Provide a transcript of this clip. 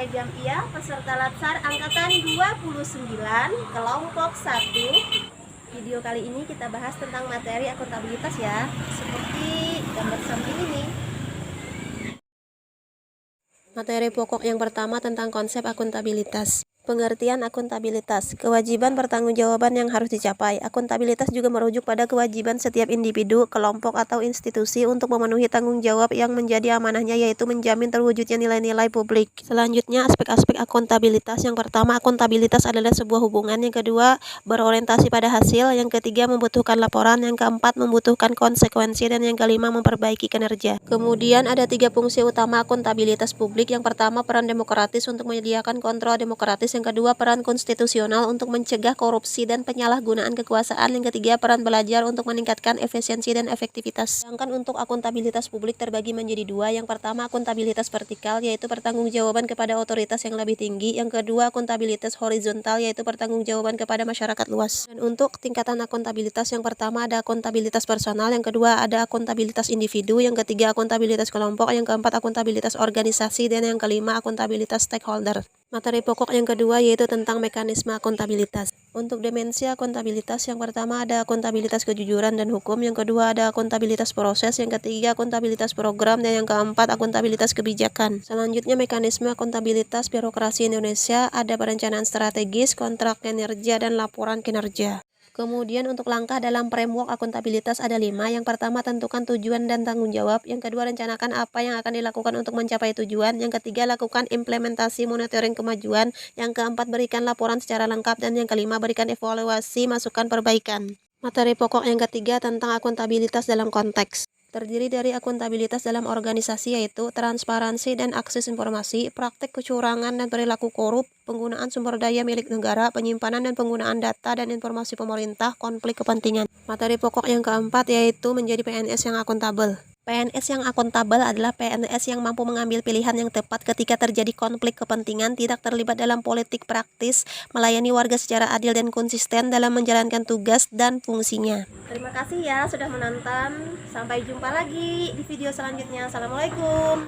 Saya Jamia, peserta Latsar Angkatan 29, kelompok 1. Video kali ini kita bahas tentang materi akuntabilitas ya, seperti gambar samping ini. Materi pokok yang pertama tentang konsep akuntabilitas. Pengertian akuntabilitas, kewajiban pertanggungjawaban yang harus dicapai. Akuntabilitas juga merujuk pada kewajiban setiap individu, kelompok, atau institusi untuk memenuhi tanggung jawab yang menjadi amanahnya, yaitu menjamin terwujudnya nilai-nilai publik. Selanjutnya, aspek-aspek akuntabilitas. Yang pertama, akuntabilitas adalah sebuah hubungan. Yang kedua, berorientasi pada hasil. Yang ketiga, membutuhkan laporan. Yang keempat, membutuhkan konsekuensi. Dan yang kelima, memperbaiki kinerja. Kemudian ada 3 fungsi utama akuntabilitas publik. Yang pertama, peran demokratis untuk menyediakan kontrol demokratis. Yang kedua, peran konstitusional untuk mencegah korupsi dan penyalahgunaan kekuasaan. Yang ketiga, peran belajar untuk meningkatkan efisiensi dan efektivitas. Sedangkan untuk akuntabilitas publik terbagi menjadi 2. Yang pertama, akuntabilitas vertikal, yaitu pertanggungjawaban kepada otoritas yang lebih tinggi. Yang kedua, akuntabilitas horizontal, yaitu pertanggungjawaban kepada masyarakat luas. Dan untuk tingkatan akuntabilitas, yang pertama ada akuntabilitas personal, yang kedua ada akuntabilitas individu, yang ketiga akuntabilitas kelompok, yang keempat akuntabilitas organisasi, dan yang kelima akuntabilitas stakeholder. Materi pokok yang kedua yaitu tentang mekanisme akuntabilitas. Untuk dimensi akuntabilitas, yang pertama ada akuntabilitas kejujuran dan hukum, yang kedua ada akuntabilitas proses, yang ketiga akuntabilitas program, dan yang keempat akuntabilitas kebijakan. Selanjutnya mekanisme akuntabilitas birokrasi Indonesia, ada perencanaan strategis, kontrak kinerja, dan laporan kinerja. Kemudian untuk langkah dalam framework akuntabilitas ada 5. Yang pertama, tentukan tujuan dan tanggung jawab. Yang kedua, rencanakan apa yang akan dilakukan untuk mencapai tujuan. Yang ketiga, lakukan implementasi monitoring kemajuan. Yang keempat, berikan laporan secara lengkap. Dan yang kelima, berikan evaluasi masukan perbaikan. Materi pokok yang ketiga tentang akuntabilitas dalam konteks. Terdiri dari akuntabilitas dalam organisasi, yaitu transparansi dan akses informasi, praktik kecurangan dan perilaku korup, penggunaan sumber daya milik negara, penyimpanan dan penggunaan data dan informasi pemerintah, konflik kepentingan. Materi pokok yang keempat yaitu menjadi PNS yang akuntabel. PNS yang akuntabel adalah PNS yang mampu mengambil pilihan yang tepat ketika terjadi konflik kepentingan, tidak terlibat dalam politik praktis, melayani warga secara adil dan konsisten dalam menjalankan tugas dan fungsinya. Terima kasih ya sudah menonton. Sampai jumpa lagi di video selanjutnya. Assalamualaikum.